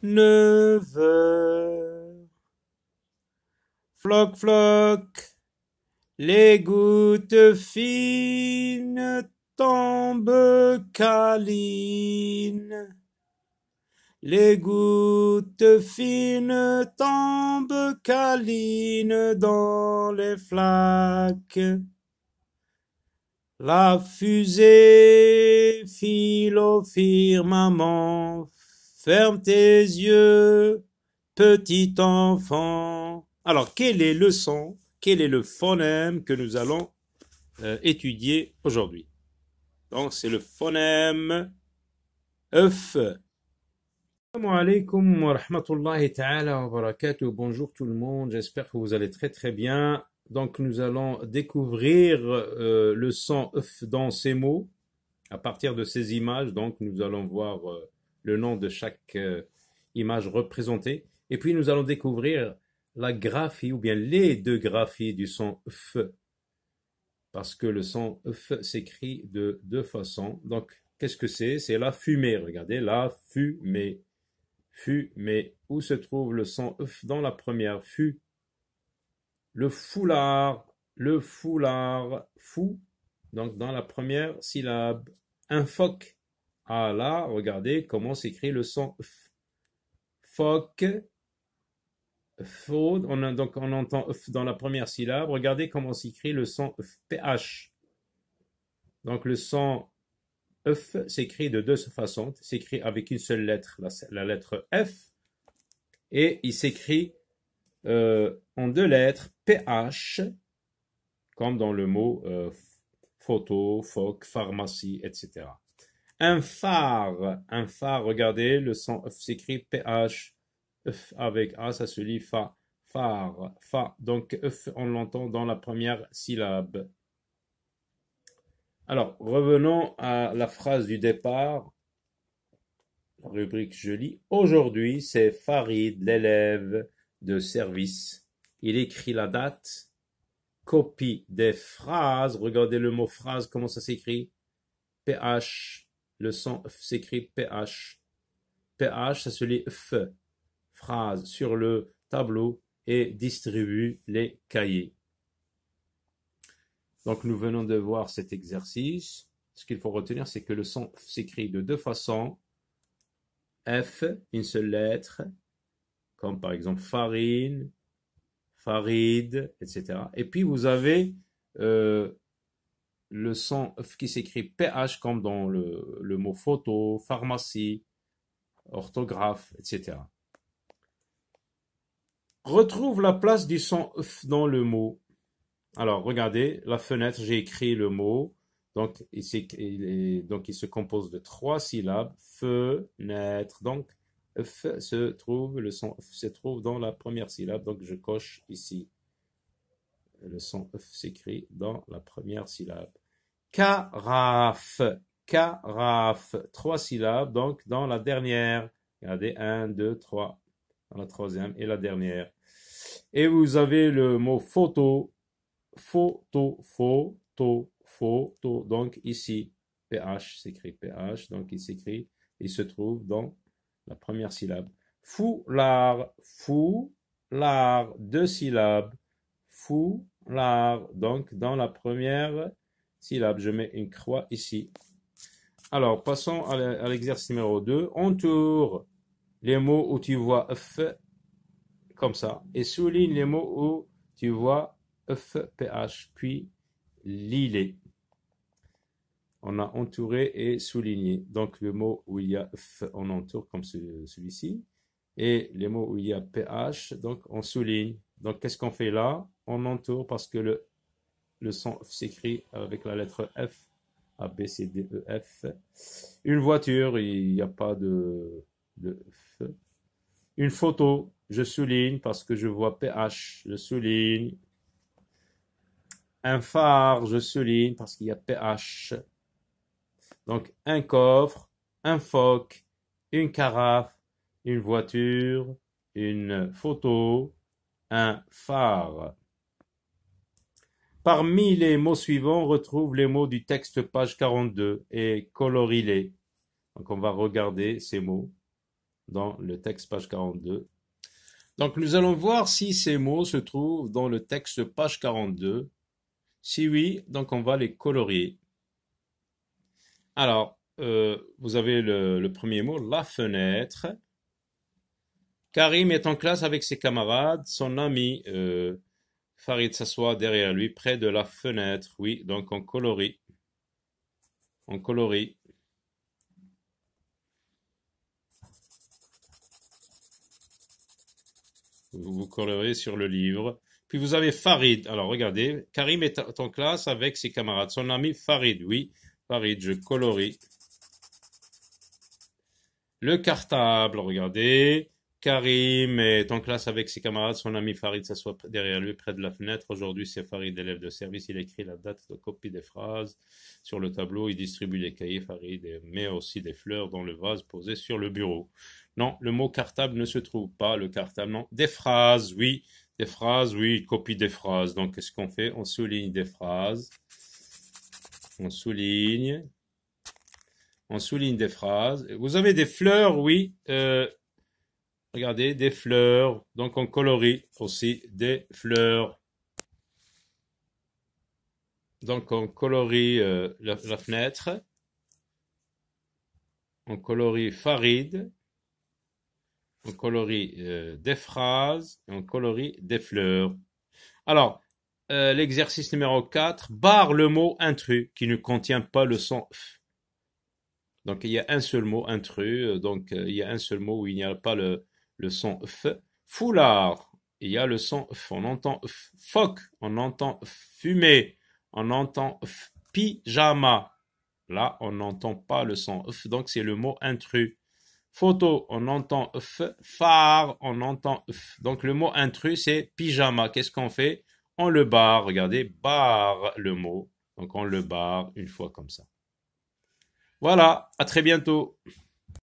9 heures. Floc, floc, les gouttes fines tombent câlines. Les gouttes fines tombent câlines dans les flaques. La fusée file au firmament. Ferme tes yeux, petit enfant. Alors, quel est le son, quel est le phonème que nous allons étudier aujourd'hui? Donc, c'est le phonème F. Assalamu alaikum wa rahmatullahi ta'ala wa barakatuh. Bonjour tout le monde, j'espère que vous allez très très bien. Donc nous allons découvrir le son F dans ces mots à partir de ces images. Donc nous allons voir le nom de chaque image représentée. Et puis nous allons découvrir la graphie ou bien les deux graphies du son F. Parce que le son F s'écrit de deux façons. Donc qu'est-ce que c'est? C'est la fumée. Regardez, la fumée. Fumée. Où se trouve le son F dans la première? Fu. Le foulard, fou. Donc dans la première syllabe. Un phoque. Ah là, regardez comment s'écrit le son F. Phoque. Faune. Donc on entend F dans la première syllabe. Regardez comment s'écrit le son F. PH. Donc le son F s'écrit de deux façons. S'écrit avec une seule lettre, la lettre F. Et il s'écrit en deux lettres, PH, comme dans le mot photo, phoque, pharmacie, etc. Un phare, regardez, le son F s'écrit PH, F avec A, ça se lit fa, phare, fa. Donc F, on l'entend dans la première syllabe. Alors, revenons à la phrase du départ. La rubrique je lis. Aujourd'hui, c'est Farid, l'élève de service. Il écrit la date, copie des phrases. Regardez le mot phrase, comment ça s'écrit? PH. Le son F s'écrit PH. PH, ça se lit F. Phrase sur le tableau et distribue les cahiers. Donc, nous venons de voir cet exercice. Ce qu'il faut retenir, c'est que le son F s'écrit de deux façons. F, une seule lettre, comme par exemple farine, farid, etc. Et puis, vous avez le son F qui s'écrit PH, comme dans le mot photo, pharmacie, orthographe, etc. Retrouve la place du son F dans le mot. Alors, regardez, la fenêtre, j'ai écrit le mot. Donc, il se compose de trois syllabes. Fenêtre. Donc, F se trouve, le son F se trouve dans la première syllabe. Donc, je coche ici. Le son F s'écrit dans la première syllabe. Carafe. Carafe. Trois syllabes. Donc, dans la dernière. Regardez, 1, 2, 3. Dans la troisième et la dernière. Et vous avez le mot photo. Photo. Donc ici, PH s'écrit PH. Donc il se trouve dans la première syllabe. Foulard. Deux syllabes. Foulard. Donc dans la première syllabe, je mets une croix ici. Alors, passons à l'exercice numéro 2. Entoure les mots où tu vois F, comme ça, et souligne les mots où tu vois F, PH, puis lis-les. On a entouré et souligné. Donc, le mot où il y a F, on entoure comme celui-ci. Et les mots où il y a PH, donc on souligne. Donc, qu'est-ce qu'on fait là? On entoure parce que le son F s'écrit avec la lettre F. A, B, C, D, E, F. Une voiture, il n'y a pas de F. Une photo, je souligne parce que je vois PH. Je souligne. Un phare, je souligne parce qu'il y a PH. Donc, un coffre, un phoque, une carafe, une voiture, une photo, un phare. Parmi les mots suivants, on retrouve les mots du texte page 42 et colorie-les. Donc, on va regarder ces mots. dans le texte page 42. Donc, nous allons voir si ces mots se trouvent dans le texte page 42. Si oui, donc on va les colorier. Alors, vous avez le premier mot, la fenêtre. Karim est en classe avec ses camarades. Son ami Farid s'assoit derrière lui, près de la fenêtre. Oui, donc on colorie. On colorie. Vous coloriez sur le livre. Puis vous avez Farid. Alors regardez, Karim est en classe avec ses camarades. Son ami Farid, oui, Farid, je colorie. Le cartable, regardez. Karim est en classe avec ses camarades. Son ami Farid s'assoit derrière lui, près de la fenêtre. Aujourd'hui, c'est Farid, élève de service. Il écrit la date de copie des phrases sur le tableau. Il distribue les cahiers. Farid met aussi des fleurs dans le vase posé sur le bureau. Non, le mot cartable ne se trouve pas. Le cartable, non. Des phrases, oui. Des phrases, oui. Copie des phrases. Donc, qu'est-ce qu'on fait? On souligne des phrases. On souligne. On souligne des phrases. Vous avez des fleurs, oui. Regardez, des fleurs. Donc, on colorie aussi des fleurs. Donc, on colorie la fenêtre. On colorie Farid. On colorie des phrases. Et on colorie des fleurs. Alors, l'exercice numéro 4. Barre le mot intrus qui ne contient pas le son F. Donc, il y a un seul mot, intrus. Donc, il y a un seul mot où il n'y a pas le son F. Foulard, il y a le son F. On entend F. Phoque, on entend F. Fumée, on entend F. Pyjama, là, on n'entend pas le son F. Donc, c'est le mot intrus. Photo, on entend F. Phare, on entend F. Donc, le mot intrus, c'est pyjama. Qu'est-ce qu'on fait? On le barre. Regardez, barre le mot. Donc, on le barre une fois comme ça. Voilà, à très bientôt.